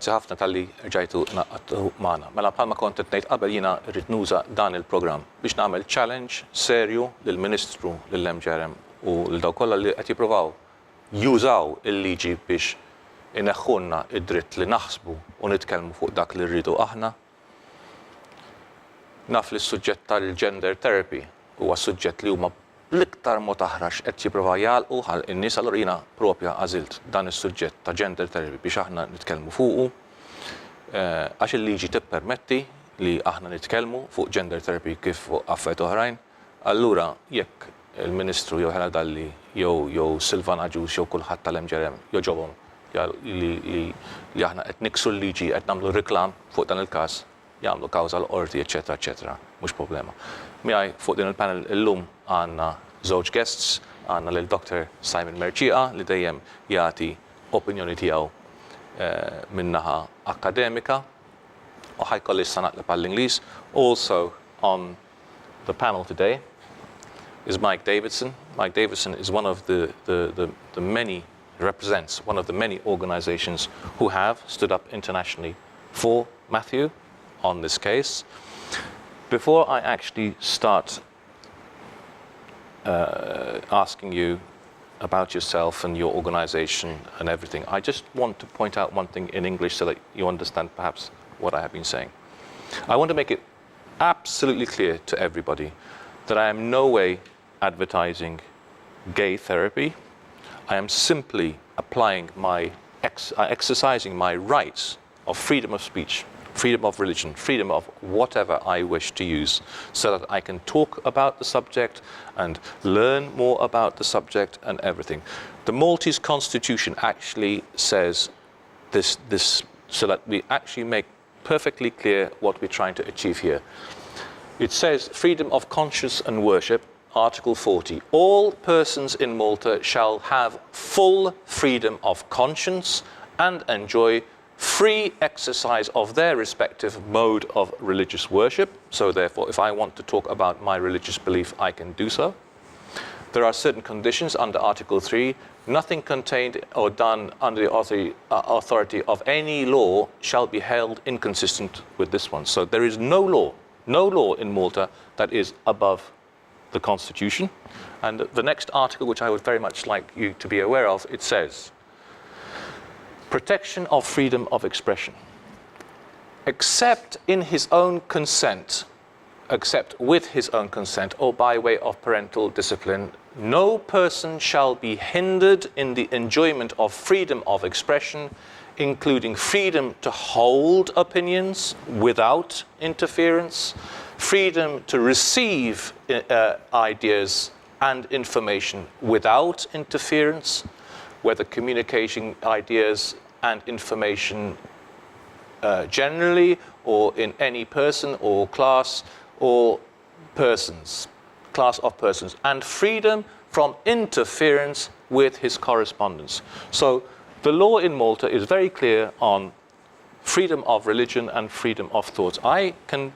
Grazzi ħafna tal-li rġajtu naqqattu magħna. Mela bħalma kont qed ngħid qabel jiena rrid nuża dan il-programm biex nagħmel challenge serju lill-Ministru lill-MGRM u lil dawk kollha li qed jippruvaw jużaw il-liġi biex ineħħulna id-dritt li naħsbu u nitkellmu fuq dak li rridu aħna. Naf li s-suġġett tal-gender therapy huwa suġġett li huma l-iktar mod aħrax qed jippruvaw jagħlqu ħal in-nies allura jiena propja għażilt dan is-suġġett ta' gender therapy biex aħna nitkellmu fuqu għax il-liġi tippermetti li aħna nitkellmu fuq gender therapy kif fuq affarijiet oħrajn. Allura jekk il-Ministru jew Helena Dalli jew Silvana Ġus jew kulħadd tal-MGRM joġobhom li aħna qed niksu l-liġi qed nagħmlu riklam fuq dan il-każ jagħmlu kawża l-qorti, eċetera, eċetera, mhux problema. Miegħi fuq din il-panel illum għandna żewġ guests, għandna lil Dr. Simon Merċieqa li dejjem jagħti opinjoni tiegħu min-naħa akademika u ħajkolli issa naqleb għall-Ingliż. Also on the panel today is Mike Davidson. Mike Davidson is one of the many, represents one of the many organizations who have stood up internationally for Matthew on this case. Before I actually start asking you about yourself and your organization and everything, I just want to point out one thing in English so that you understand perhaps what I have been saying. I want to make it absolutely clear to everybody that I am in no way advertising gay therapy. I am simply applying exercising my rights of freedom of speech, freedom of religion, freedom of whatever I wish to use, so that I can talk about the subject and learn more about the subject and everything. The Maltese Constitution actually says this so that we actually make perfectly clear what we're trying to achieve here. It says freedom of conscience and worship, Article 40. All persons in Malta shall have full freedom of conscience and enjoy free exercise of their respective mode of religious worship. So therefore, if I want to talk about my religious belief, I can do so. There are certain conditions under Article 3. Nothing contained or done under the authority of any law shall be held inconsistent with this one. So there is no law in Malta that is above the Constitution. And the next article, which I would very much like you to be aware of, it says, protection of freedom of expression. Except in his own consent, except with his own consent or by way of parental discipline, no person shall be hindered in the enjoyment of freedom of expression, including freedom to hold opinions without interference, freedom to receive ideas and information without interference, whether communicating ideas and information generally or in any person or class or persons, class of persons, and freedom from interference with his correspondence. So the law in Malta is very clear on freedom of religion and freedom of thoughts. I can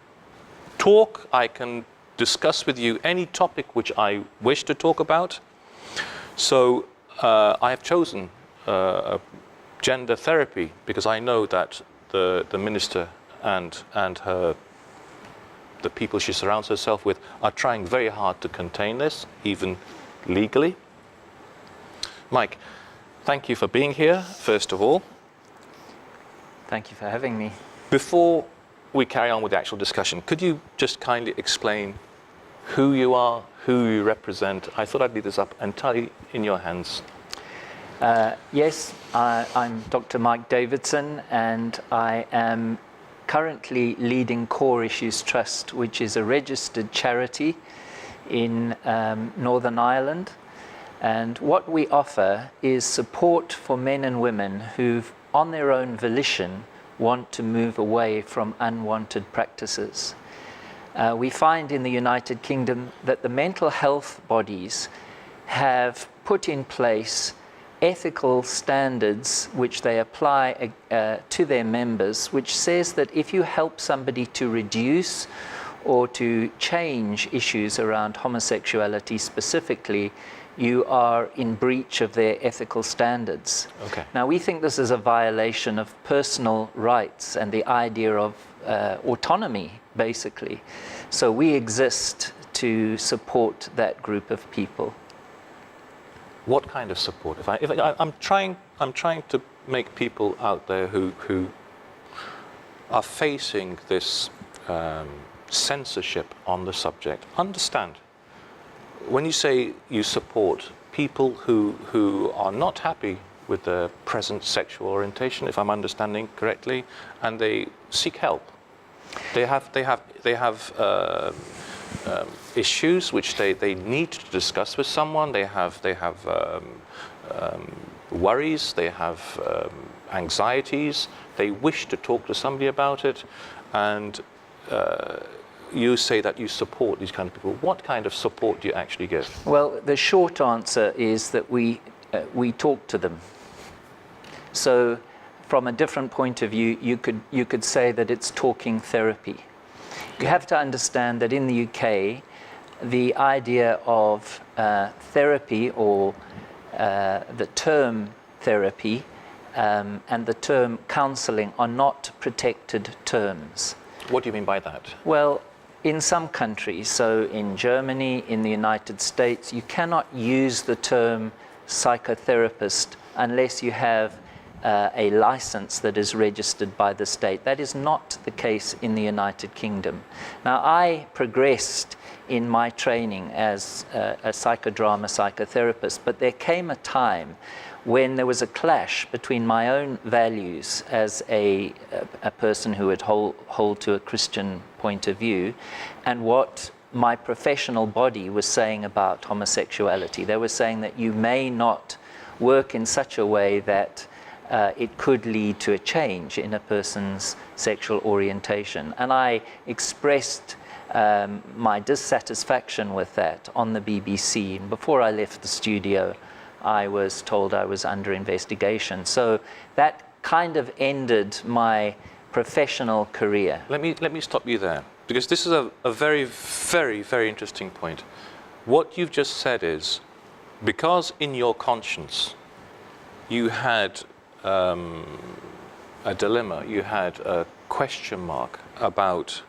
talk, I can discuss with you any topic which I wish to talk about. So I have chosen gender therapy because I know that the minister and the people she surrounds herself with are trying very hard to contain this, even legally. Mike, thank you for being here, first of all. Thank you for having me. Before we carry on with the actual discussion, could you just kindly explain who you are, who you represent? I thought I'd leave this up entirely in your hands. Yes, I'm Dr. Mike Davidson, and I am currently leading Core Issues Trust, which is a registered charity in Northern Ireland. And what we offer is support for men and women who, on their own volition, want to move away from unwanted practices. We find in the United Kingdom that the mental health bodies have put in place ethical standards which they apply to their members, which says that if you help somebody to reduce or to change issues around homosexuality specifically, you are in breach of their ethical standards. Okay. Now, we think this is a violation of personal rights and the idea of autonomy, basically. So we exist to support that group of people. What kind of support? I'm trying to make people out there who are facing this censorship on the subject understand. When you say you support people who are not happy with their present sexual orientation, if I'm understanding correctly, and they seek help, they have issues which they need to discuss with someone. They have worries. They have anxieties. They wish to talk to somebody about it, and you say that you support these kind of people. What kind of support do you actually give? Well, the short answer is that we talk to them. So, from a different point of view, you could say that it's talking therapy. You have to understand that in the UK, the idea of therapy, or the term therapy and the term counselling, are not protected terms. What do you mean by that? Well, in some countries, so in Germany, in the United States, you cannot use the term psychotherapist unless you have a license that is registered by the state. That is not the case in the United Kingdom. Now, I progressed in my training as a psychodrama psychotherapist, but there came a time when there was a clash between my own values as a person who would hold to a Christian point of view, and what my professional body was saying about homosexuality. They were saying that you may not work in such a way that it could lead to a change in a person's sexual orientation. And I expressed my dissatisfaction with that on the BBC. And before I left the studio, I was told I was under investigation. So that kind of ended my professional career. Let me stop you there, because this is a very, very, very interesting point. What you've just said is, because in your conscience you had a dilemma, you had a question mark about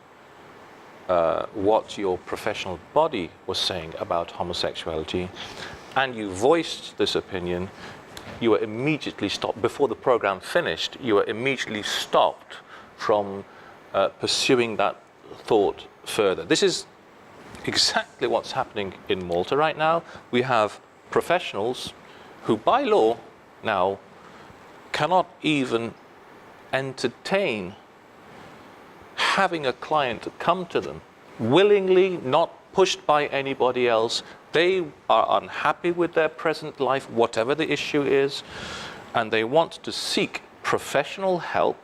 what your professional body was saying about homosexuality, and you voiced this opinion, you were immediately stopped. Before the program finished, you were immediately stopped from pursuing that thought further. This is exactly what's happening in Malta right now. We have professionals who, by law now, cannot even entertain having a client come to them willingly, not pushed by anybody else. They are unhappy with their present life, whatever the issue is, and they want to seek professional help.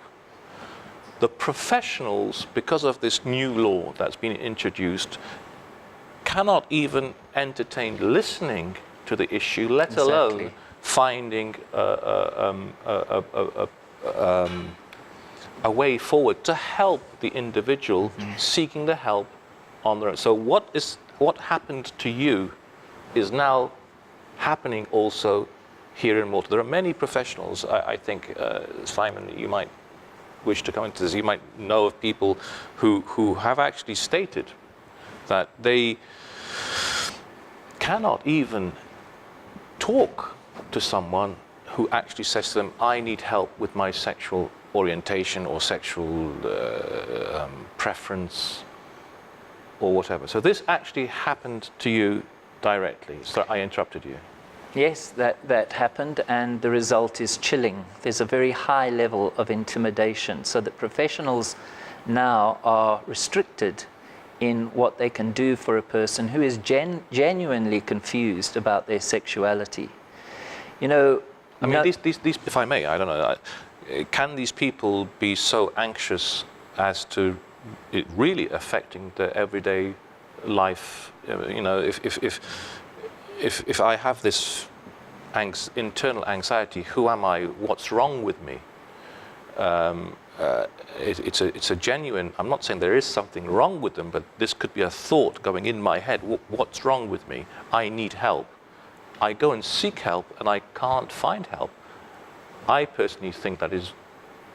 The professionals, because of this new law that's been introduced, cannot even entertain listening to the issue, let alone finding a way forward to help the individual seeking the help on their own. So what happened to you is now happening also here in Malta. There are many professionals, I think, Simon, you might wish to come into this, you might know of people who have actually stated that they cannot even talk to someone who actually says to them, I need help with my sexual orientation or sexual preference or whatever. So this actually happened to you directly. So I interrupted you. Yes, that happened, and the result is chilling. There's a very high level of intimidation, so that professionals now are restricted in what they can do for a person who is genuinely confused about their sexuality. You know, I mean, these, if I may, I don't know, can these people be so anxious as to it really affecting their everyday life? You know, if I have this internal anxiety, who am I? What's wrong with me? it's a genuine, I'm not saying there is something wrong with them, but this could be a thought going in my head. What's wrong with me? I need help. I go and seek help and I can't find help. I personally think that is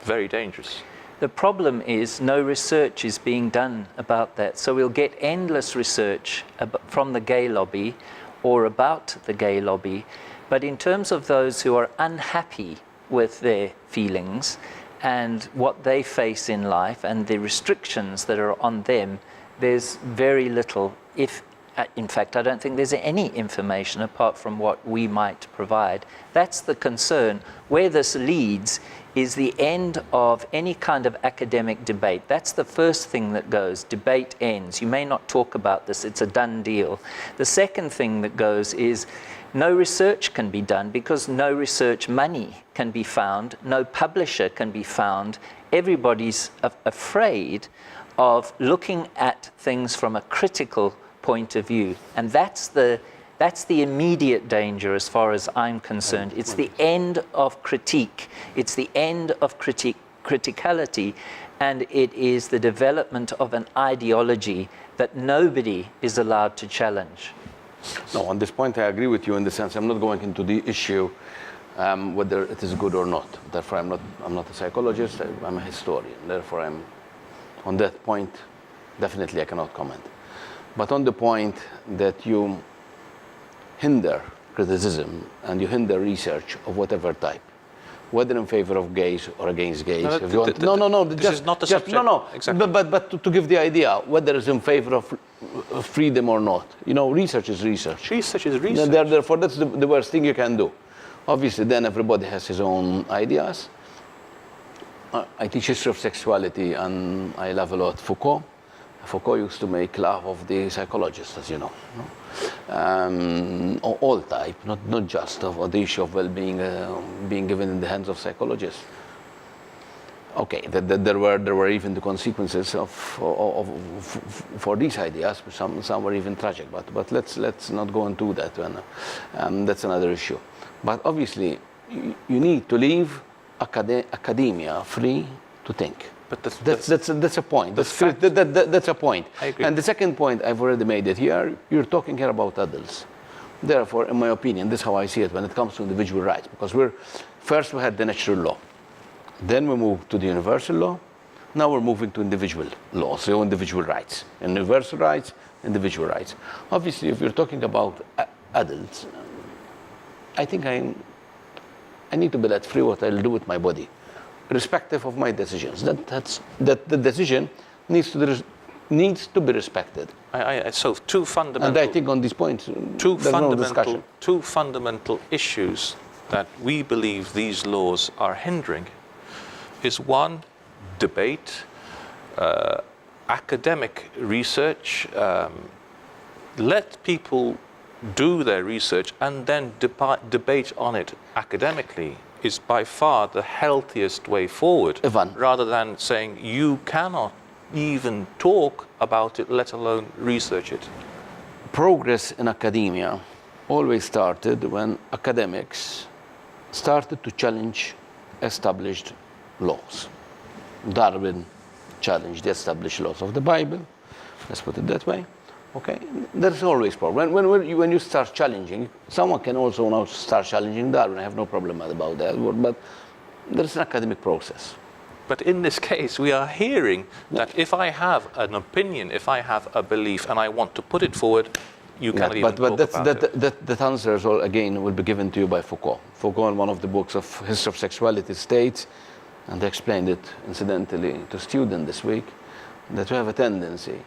very dangerous. The problem is no research is being done about that. So we'll get endless research from the gay lobby or about the gay lobby. But in terms of those who are unhappy with their feelings and what they face in life and the restrictions that are on them, there's very little, if in fact, I don't think there's any information apart from what we might provide. That's the concern. Where this leads is the end of any kind of academic debate. That's the first thing that goes. Debate ends. You may not talk about this. It's a done deal. The second thing that goes is no research can be done because no research money can be found. No publisher can be found. Everybody's afraid of looking at things from a critical point of view, and that's the immediate danger as far as I'm concerned. It's the end of critique, it's the end of criticality, and it is the development of an ideology that nobody is allowed to challenge. No, on this point I agree with you in the sense I'm not going into the issue whether it is good or not. Therefore I'm not a psychologist, I'm a historian. Therefore on that point definitely I cannot comment. But on the point that you hinder criticism and you hinder research of whatever type, whether in favor of gays or against gays. No, if you want, this is not the subject. No, exactly. But to give the idea, whether it's in favor of freedom or not, research is research. Research is research. Therefore, that's the worst thing you can do. Obviously, then everybody has his own ideas. I teach history of sexuality, and I love a lot Foucault. Foucault used to make love of the psychologists, as you know. All type, not just of the issue of well-being being given in the hands of psychologists. Okay, there were even the consequences for these ideas. Some were even tragic, but let's not go into that one. That's another issue. But obviously, you need to leave academia free to think. But that's a point. That's a point. I agree. And the second point, I've already made it here. You're talking here about adults. Therefore, in my opinion, this is how I see it when it comes to individual rights. Because first we had the natural law. Then we moved to the universal law. Now we're moving to individual law, so individual rights. Universal rights, individual rights. Obviously, if you're talking about adults, I think I need to be let free what I'll do with my body, irrespective of my decisions. That the decision needs to be respected. So two fundamental. And I think on these points, no discussion. Two fundamental issues that we believe these laws are hindering is one, debate, academic research. Let people do their research and then debate on it academically is by far the healthiest way forward, Ivan. rather than saying you cannot even talk about it, let alone research it. Progress in academia always started when academics started to challenge established laws. Darwin challenged the established laws of the Bible, let's put it that way. Okay, there's always problem. When you start challenging, someone can also now start challenging Darwin. I have no problem about that, but there's an academic process. But in this case, we are hearing that if I have an opinion, if I have a belief, and I want to put it forward, you cannot even talk about it. That answers all again will be given to you by Foucault. Foucault, in one of the books of History of Sexuality, states, and I explained it incidentally to a student this week, that we have a tendency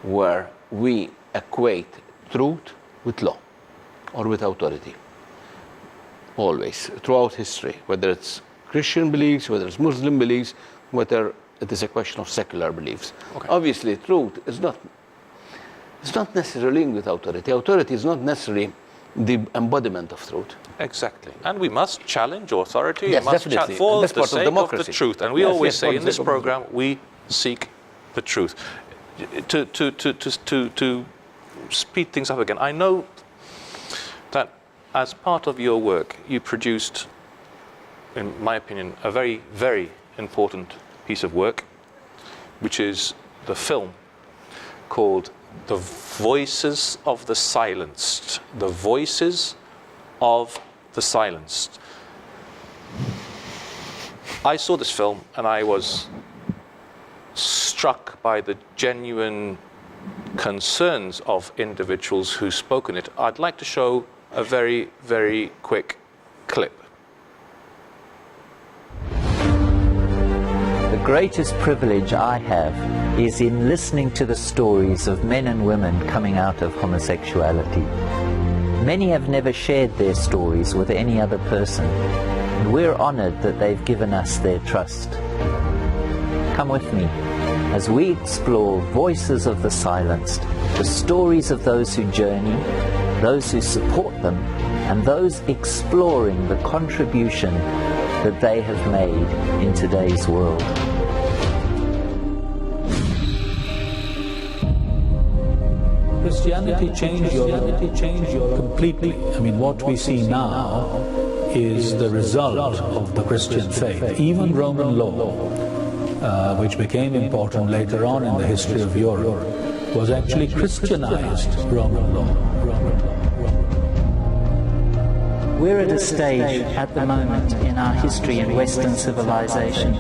where we equate truth with law or with authority. Always, throughout history, whether it's Christian beliefs, whether it's Muslim beliefs, whether it is a question of secular beliefs. Okay. Obviously, truth is not necessarily linked with authority. Authority is not necessarily the embodiment of truth. Exactly. And we must challenge authority. Yes, we must definitely. for That's the part of sake of democracy. the truth. And we always say in this program, we seek the truth. To speed things up again, I know that as part of your work, you produced, in my opinion, a very, very important piece of work, which is the film called The Voices of the Silenced. The Voices of the Silenced. I saw this film and I was struck by the genuine concerns of individuals who spoke in it. I'd like to show a very, very quick clip. The greatest privilege I have is in listening to the stories of men and women coming out of homosexuality. Many have never shared their stories with any other person, and we're honored that they've given us their trust. Come with me as we explore voices of the silenced, the stories of those who journey, those who support them, and those exploring the contribution that they have made in today's world. Christianity changed your completely. I mean, what we see now is the result of the Christian faith. Even Roman law, which became important later on in the history of Europe, was actually Christianized Roman law. We're at a stage at the moment in our history in Western civilization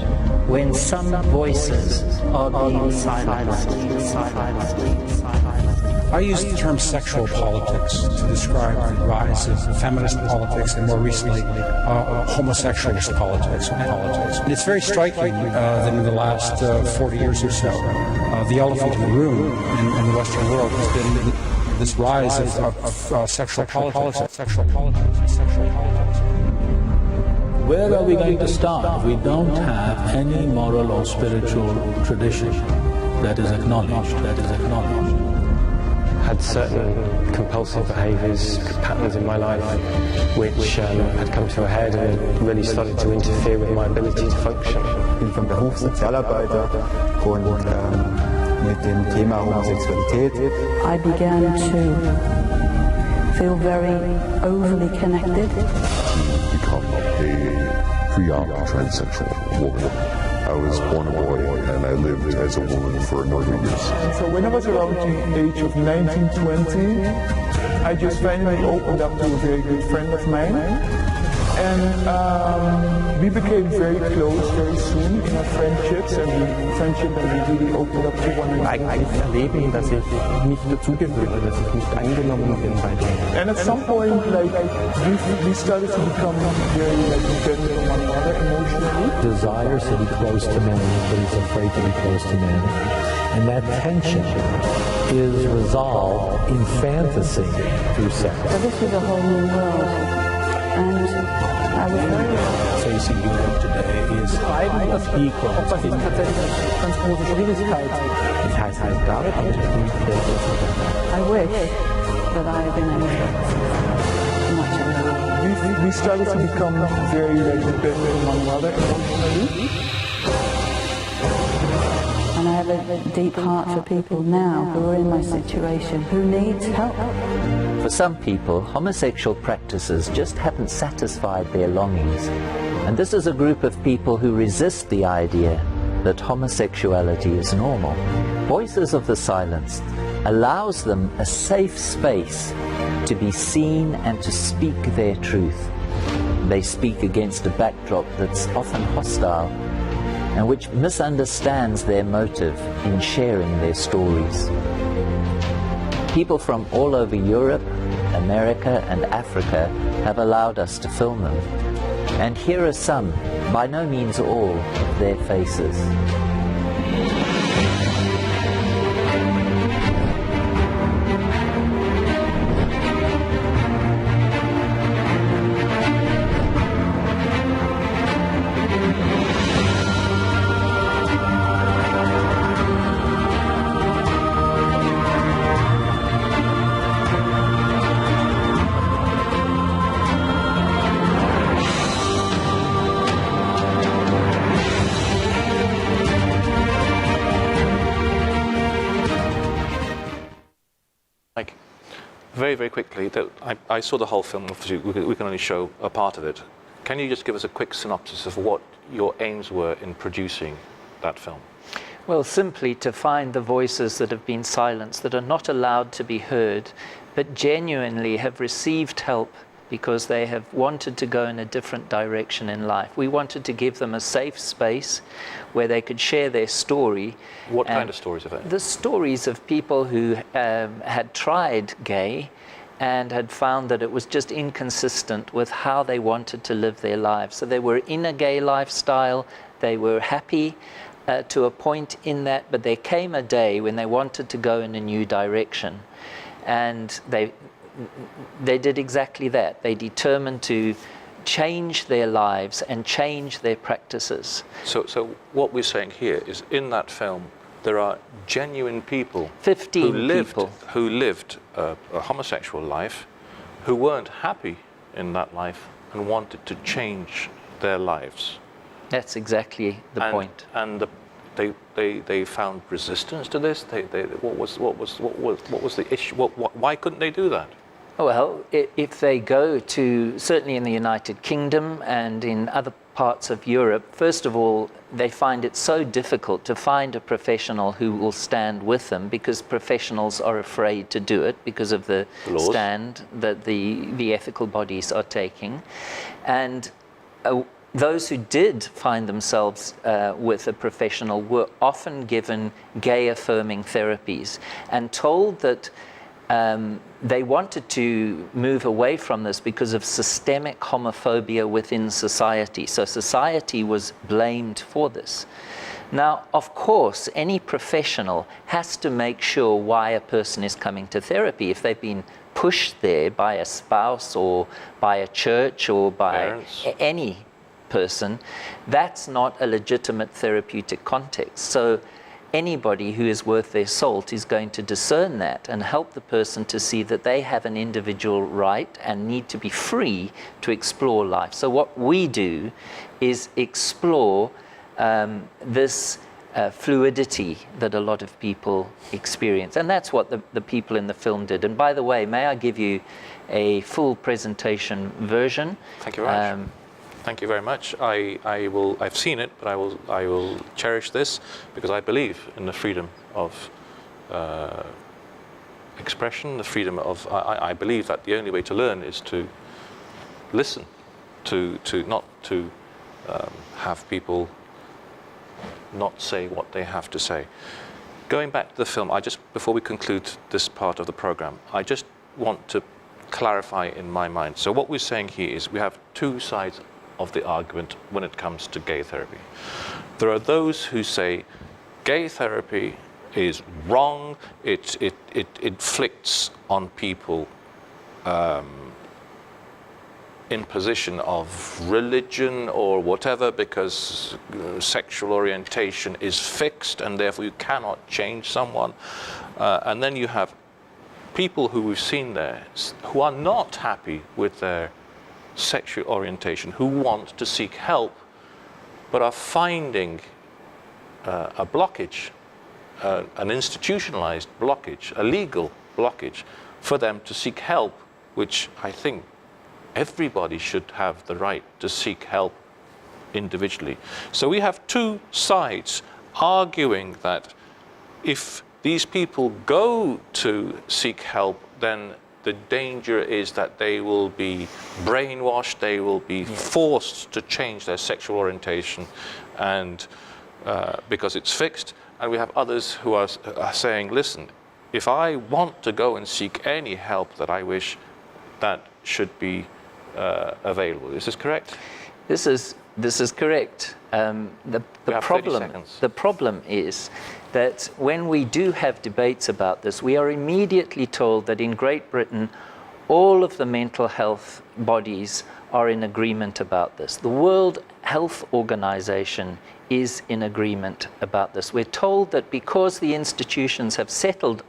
when some voices are being silenced. I use the term sexual politics to describe the rise of feminist politics and more recently homosexualist politics. And it's very striking that in the last 40 years or so, the elephant in the room in the Western world has been this rise of sexual politics. Where are we going to start? We don't have any moral or spiritual tradition that is acknowledged. Had certain compulsive behaviours, patterns in my life, which had come to a head and really started to interfere with my ability to function. Ich bin vom Beruf Sozialarbeiter und mit dem Thema Homosexualität. I began to feel very overly connected. Become a pre-op transsexual woman. I was born a boy and I lived as a woman for a number of years. So when I was around the age of 19, 20, I just finally opened up to a very good friend of mine. And we became very close very soon in our friendships and we really opened up to one another. Eigentlich erleben, dass ich nicht dazugehöre, dass ich nicht angenommen bin bei denen. And at some point, we started to become very dependent on one another emotionally. Desires to be close to men, but he's afraid to be close to men. And that tension is resolved in fantasy through sex. So this was a whole new world. And I was very Facing Europe today is equal. Ich heiße David und ich bin I wish that I had been able to much earlier. We started to become very dependent on one another emotionally. And I have a deep heart for people now who are in my situation, who needs help. For some people, homosexual practices just haven't satisfied their longings. And this is a group of people who resist the idea that homosexuality is normal. Voices of the Silenced allows them a safe space to be seen and to speak their truth. They speak against a backdrop that's often hostile and which misunderstands their motive in sharing their stories. People from all over Europe, America and Africa have allowed us to film them. And here are some, by no means all, of their faces. Very quickly, I saw the whole film. Obviously, we can only show a part of it. Can you just give us a quick synopsis of what your aims were in producing that film? Well, simply to find the voices that have been silenced, that are not allowed to be heard, but genuinely have received help because they have wanted to go in a different direction in life. We wanted to give them a safe space where they could share their story. What kind of stories are they? The stories of people who had tried gay and had found that it was just inconsistent with how they wanted to live their lives. So they were in a gay lifestyle, they were happy to a point in that, but there came a day when they wanted to go in a new direction. And they did exactly that. They determined to change their lives and change their practices. So what we're saying here is, in that film, there are genuine people 15 who lived a homosexual life, who weren't happy in that life and wanted to change their lives. That's exactly the point. And they found resistance to this. What was the issue? Why couldn't they do that? Well, if they go to, certainly in the United Kingdom and in other parts of Europe, first of all, they find it so difficult to find a professional who will stand with them, because professionals are afraid to do it because of the stand that the ethical bodies are taking. And those who did find themselves with a professional were often given gay-affirming therapies and told that they wanted to move away from this because of systemic homophobia within society. So society was blamed for this. Now, of course, any professional has to make sure why a person is coming to therapy. If they've been pushed there by a spouse or by a church or by parents, any person, that's not a legitimate therapeutic context. So anybody who is worth their salt is going to discern that and help the person to see that they have an individual right and need to be free to explore life. So what we do is explore this fluidity that a lot of people experience. And that's what the people in the film did. And by the way, may I give you a full presentation version? Thank you very much. Thank you very much. I've seen it, but I will cherish this because I believe in the freedom of expression, the freedom of, I believe that the only way to learn is to listen, to not to have people not say what they have to say. Going back to the film, before we conclude this part of the program, I just want to clarify in my mind. So what we're saying here is we have two sides of the argument when it comes to gay therapy. There are those who say gay therapy is wrong, it inflicts on people imposition of religion or whatever, because sexual orientation is fixed and therefore you cannot change someone. And then you have people who we've seen there who are not happy with their sexual orientation, who want to seek help but are finding a blockage, an institutionalized blockage, a legal blockage for them to seek help, which I think everybody should have the right to seek help individually. So we have two sides arguing that if these people go to seek help, then the danger is that they will be brainwashed, they will be forced to change their sexual orientation, and because it's fixed. And we have others who are saying, listen, if I want to go and seek any help that I wish, that should be available. Is this correct? This is correct. The problem is that when we do have debates about this, we are immediately told that in Great Britain, all of the mental health bodies are in agreement about this. The World Health Organization is in agreement about this. We're told that because the institutions have settled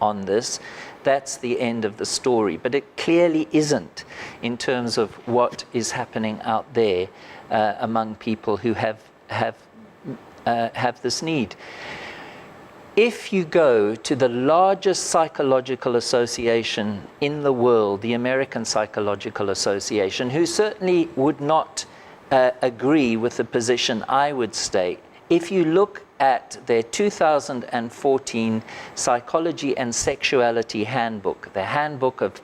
on this, that's the end of the story. But it clearly isn't in terms of what is happening out there among people who have this need. If you go to the largest psychological association in the world, the American Psychological Association, who certainly would not agree with the position I would state, if you look at their 2014 Psychology and Sexuality Handbook, the Handbook of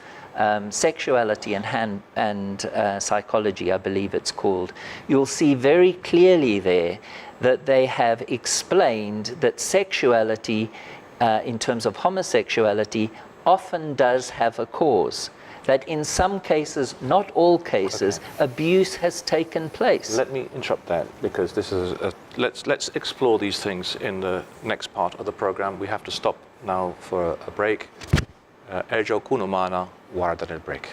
Sexuality and Psychology, I believe it's called, you'll see very clearly there that they have explained that sexuality, in terms of homosexuality, often does have a cause. That in some cases, not all cases, abuse has taken place. Let me interrupt that, because this is let's explore these things in the next part of the program. We have to stop now for a break. Erjo kuno mana, guarda nel break.